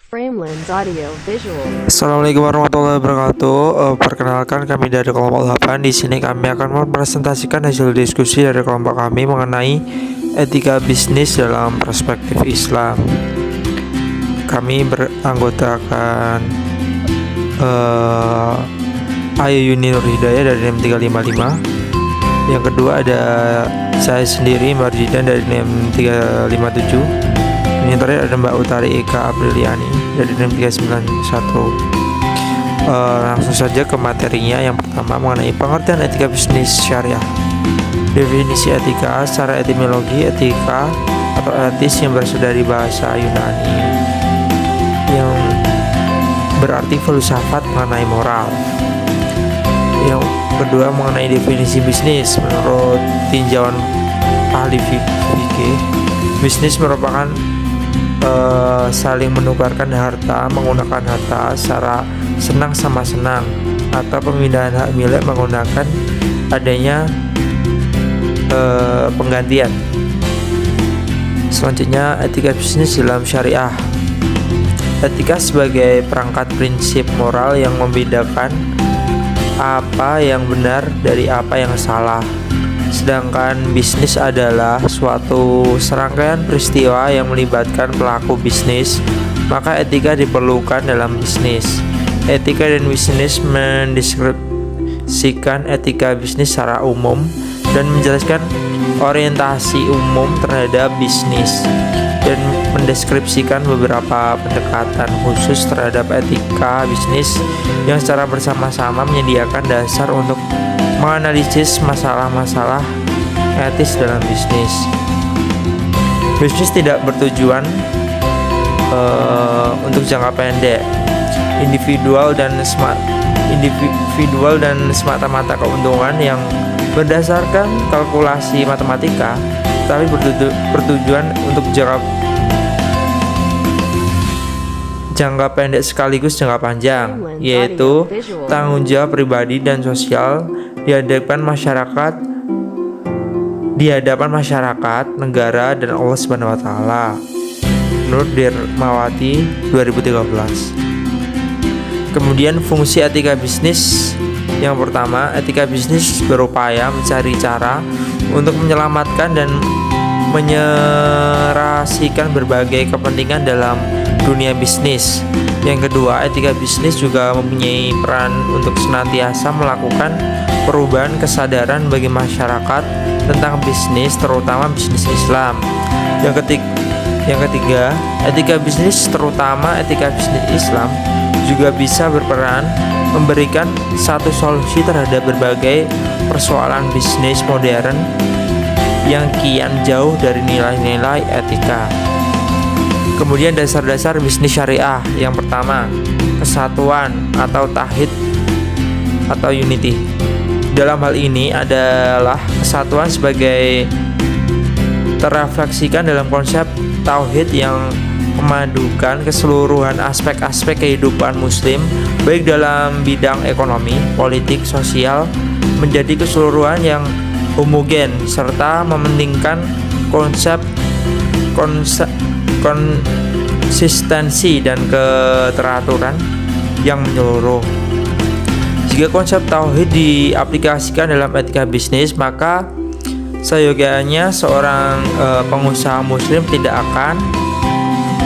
Framelens Audio Visual. Assalamualaikum warahmatullahi wabarakatuh. Perkenalkan, kami dari kelompok 8. Di sini kami akan mempresentasikan hasil diskusi dari kelompok kami mengenai etika bisnis dalam perspektif Islam. Kami beranggotakan Ayu Yuni Nur Hidayah dari NIM 355. Yang kedua ada saya sendiri Marjidan dari NIM 357. Yang terakhir ada Mbak Utari Eka Apriliani dari NIM 391. Langsung saja ke materinya. Yang pertama mengenai pengertian etika bisnis syariah. Definisi etika secara etimologi, etika atau etis yang berasal dari bahasa Yunani yang berarti filsafat mengenai moral. Yang kedua mengenai definisi bisnis. Menurut tinjauan ahli fikih, bisnis merupakan saling menukarkan harta menggunakan harta secara senang sama senang, atau pemindahan hak milik menggunakan adanya penggantian. Selanjutnya etika bisnis dalam syariah. Etika sebagai perangkat prinsip moral yang membedakan apa yang benar dari apa yang salah. Sedangkan bisnis adalah suatu serangkaian peristiwa yang melibatkan pelaku bisnis, maka etika diperlukan dalam bisnis. Etika dan bisnis mendeskripsikan etika bisnis secara umum dan menjelaskan orientasi umum terhadap bisnis, dan mendeskripsikan beberapa pendekatan khusus terhadap etika bisnis yang secara bersama-sama menyediakan dasar untuk menganalisis masalah-masalah etis dalam bisnis. Bisnis tidak bertujuan untuk jangka pendek, individual dan semata-mata keuntungan yang berdasarkan kalkulasi matematika, tapi bertujuan untuk jangka pendek sekaligus jangka panjang, yaitu tanggung jawab pribadi dan sosial di hadapan masyarakat, negara, dan Allah Subhanahu wa taala. Menurut Dirmawati 2013. Kemudian fungsi etika bisnis. Yang pertama, etika bisnis berupaya mencari cara untuk menyelamatkan dan menyerasikan berbagai kepentingan dalam dunia bisnis. Yang kedua, etika bisnis juga mempunyai peran untuk senantiasa melakukan perubahan kesadaran bagi masyarakat tentang bisnis, terutama bisnis Islam. Yang ketiga, etika bisnis, terutama etika bisnis Islam, juga bisa berperan memberikan satu solusi terhadap berbagai persoalan bisnis modern yang kian jauh dari nilai-nilai etika. Kemudian dasar-dasar bisnis syariah. Yang pertama, kesatuan atau tauhid atau unity. Dalam hal ini adalah kesatuan sebagai terrefleksikan dalam konsep tauhid yang memadukan keseluruhan aspek-aspek kehidupan muslim, baik dalam bidang ekonomi, politik, sosial, menjadi keseluruhan yang homogen, serta mementingkan konsistensi dan keteraturan yang menyeluruh. Jika konsep tauhid diaplikasikan dalam etika bisnis, maka seyogianya seorang pengusaha muslim tidak akan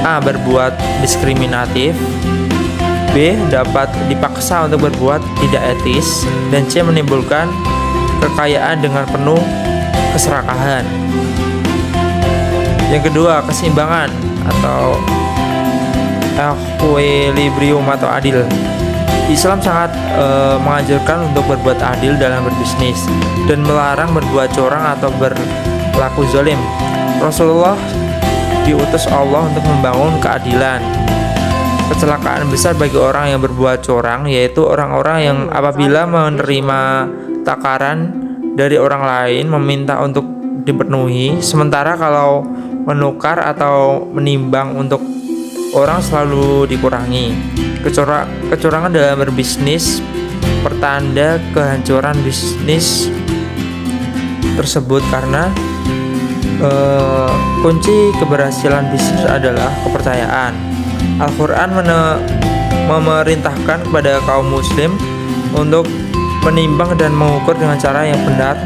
A. berbuat diskriminatif, B. dapat dipaksa untuk berbuat tidak etis, dan C. menimbulkan kekayaan dengan penuh keserakahan. Yang kedua, keseimbangan atau equilibrium atau adil. Islam sangat menganjurkan untuk berbuat adil dalam berbisnis dan melarang berbuat curang atau berlaku zalim. Rasulullah diutus Allah untuk membangun keadilan. Kecelakaan besar bagi orang yang berbuat curang, yaitu orang-orang yang apabila menerima takaran dari orang lain meminta untuk dipenuhi, sementara kalau menukar atau menimbang untuk orang selalu dikurangi. Kecurangan dalam berbisnis pertanda kehancuran bisnis tersebut, karena kunci keberhasilan bisnis adalah kepercayaan. Al-Quran memerintahkan kepada kaum muslim untuk menimbang dan mengukur dengan cara yang benar,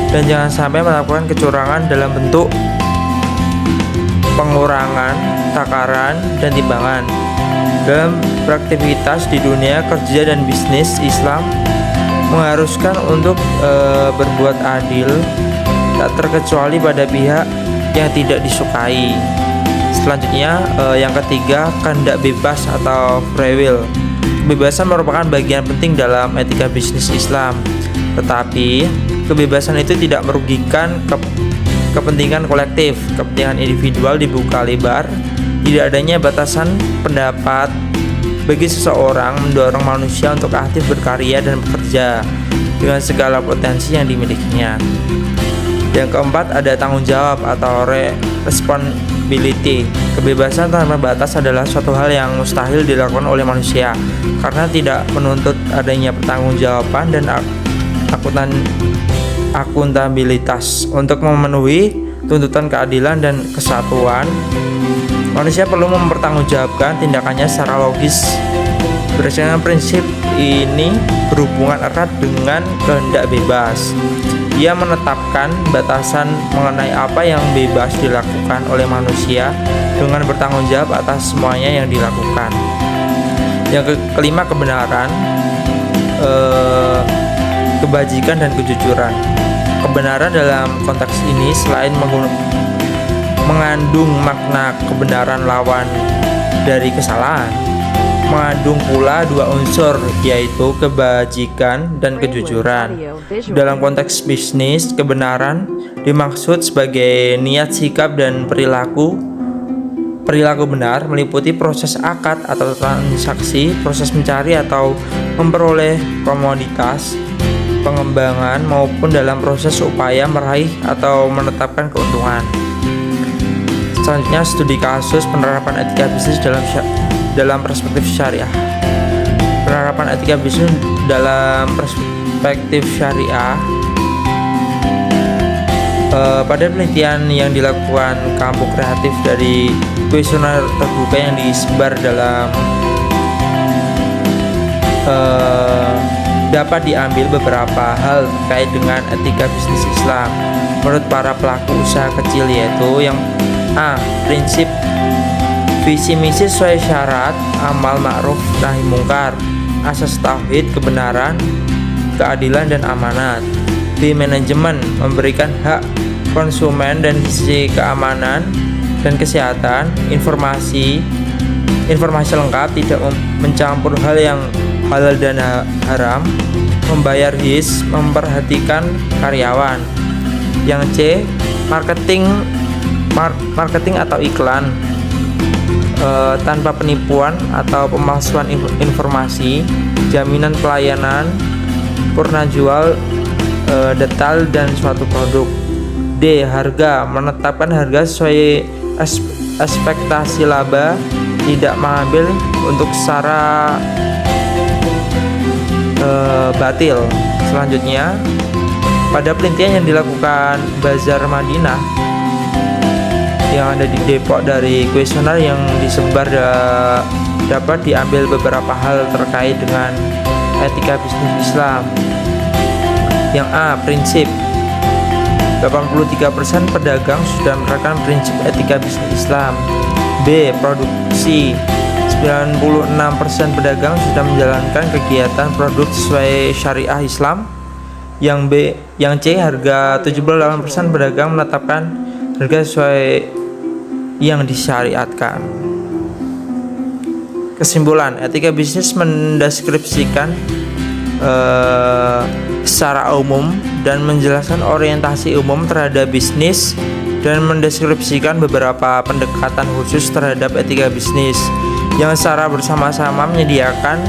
dan jangan sampai melakukan kecurangan dalam bentuk pengurangan, takaran, dan timbangan. Dalam beraktivitas di dunia kerja dan bisnis, Islam mengharuskan untuk berbuat adil, tak terkecuali pada pihak yang tidak disukai. Selanjutnya, yang ketiga, kehendak bebas atau free will. Kebebasan merupakan bagian penting dalam etika bisnis Islam, tetapi kebebasan itu tidak merugikan kepentingan kolektif. Kepentingan individual dibuka lebar. Tidak adanya batasan pendapat bagi seseorang mendorong manusia untuk aktif berkarya dan bekerja dengan segala potensi yang dimilikinya. Yang keempat, ada tanggung jawab atau responsibility. Kebebasan tanpa batas adalah suatu hal yang mustahil dilakukan oleh manusia karena tidak menuntut adanya pertanggungjawaban dan akuntabilitas. Untuk memenuhi tuntutan keadilan dan kesatuan, manusia perlu mempertanggungjawabkan tindakannya secara logis. Berdasarkan prinsip ini berhubungan erat dengan kehendak bebas. Ia menetapkan batasan mengenai apa yang bebas dilakukan oleh manusia dengan bertanggung jawab atas semuanya yang dilakukan. Yang kelima, kebenaran, kebajikan, dan kejujuran. Kebenaran dalam konteks ini selain mengandung makna kebenaran lawan dari kesalahan, mengandung pula dua unsur, yaitu kebajikan dan kejujuran. Dalam konteks bisnis, kebenaran dimaksud sebagai niat, sikap, dan perilaku benar, meliputi proses akad atau transaksi, proses mencari atau memperoleh komoditas, pengembangan, maupun dalam proses upaya meraih atau menetapkan keuntungan. Selanjutnya, studi kasus penerapan etika bisnis dalam perspektif syariah. Penerapan etika bisnis dalam perspektif syariah. Pada penelitian yang dilakukan Kampung Kreatif dari kuesioner terbuka yang disebar dalam dapat diambil beberapa hal terkait dengan etika bisnis Islam menurut para pelaku usaha kecil, yaitu yang A. Prinsip visi misi sesuai syarat, amal ma'ruf nahi mungkar, asas tauhid, kebenaran, keadilan, dan amanat. B. Manajemen memberikan hak konsumen dan sisi keamanan dan kesehatan, informasi lengkap, tidak mencampur hal yang halal dan haram, membayar his, memperhatikan karyawan. Yang C. Marketing atau iklan, tanpa penipuan atau pemalsuan informasi, jaminan pelayanan, purna jual detail dan suatu produk. D. Harga, menetapkan harga sesuai ekspektasi laba, tidak mengambil untuk secara batil. Selanjutnya, pada penelitian yang dilakukan Bazar Madinah yang ada di Depok dari kuesioner yang disebar dapat diambil beberapa hal terkait dengan etika bisnis Islam. Yang A. Prinsip, 83% pedagang sudah menerapkan prinsip etika bisnis Islam. B. Produksi, 96% pedagang sudah menjalankan kegiatan produk sesuai syariah Islam. Yang C. Harga, 78% pedagang menetapkan harga sesuai yang disyariatkan. Kesimpulan, etika bisnis mendeskripsikan secara umum dan menjelaskan orientasi umum terhadap bisnis dan mendeskripsikan beberapa pendekatan khusus terhadap etika bisnis yang secara bersama-sama menyediakan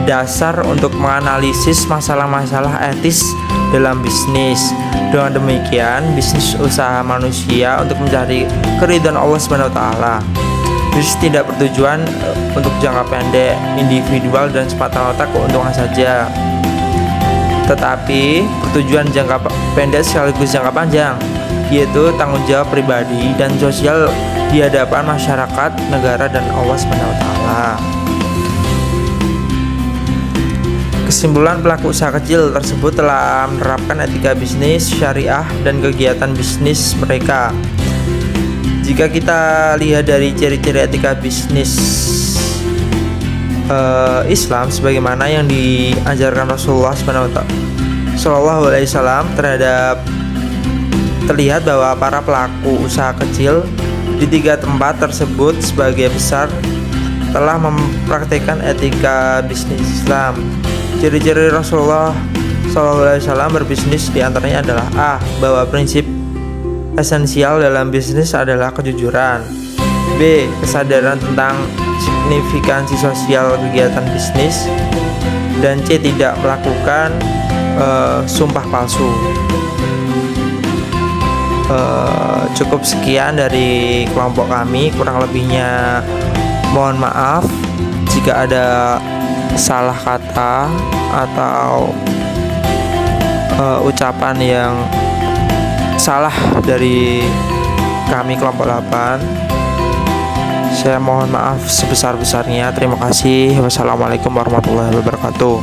dasar untuk menganalisis masalah-masalah etis dalam bisnis. Dengan demikian, bisnis usaha manusia untuk mencari keridhaan Allah SWT. Bisnis tidak bertujuan untuk jangka pendek, individual, dan semata-mata keuntungan saja, tetapi bertujuan jangka pendek sekaligus jangka panjang. yaitu tanggung jawab pribadi dan sosial di hadapan masyarakat, negara, dan Allah SWT. Kesimpulan, pelaku usaha kecil tersebut telah menerapkan etika bisnis, syariah, dan kegiatan bisnis mereka. Jika kita lihat dari ciri-ciri etika bisnis Islam sebagaimana yang diajarkan Rasulullah Shallallahu Alaihi Wasallam terlihat bahwa para pelaku usaha kecil di 3 tempat tersebut sebagai besar telah mempraktikkan etika bisnis Islam. Ciri-ciri Rasulullah SAW berbisnis diantaranya adalah A. Bahwa prinsip esensial dalam bisnis adalah kejujuran. B. Kesadaran tentang signifikansi sosial kegiatan bisnis. Dan C. Tidak melakukan sumpah palsu. Cukup sekian dari kelompok kami, kurang lebihnya mohon maaf jika ada salah kata atau ucapan yang salah dari kami kelompok 8. Saya mohon maaf sebesar-besarnya. Terima kasih. Wassalamualaikum warahmatullahi wabarakatuh.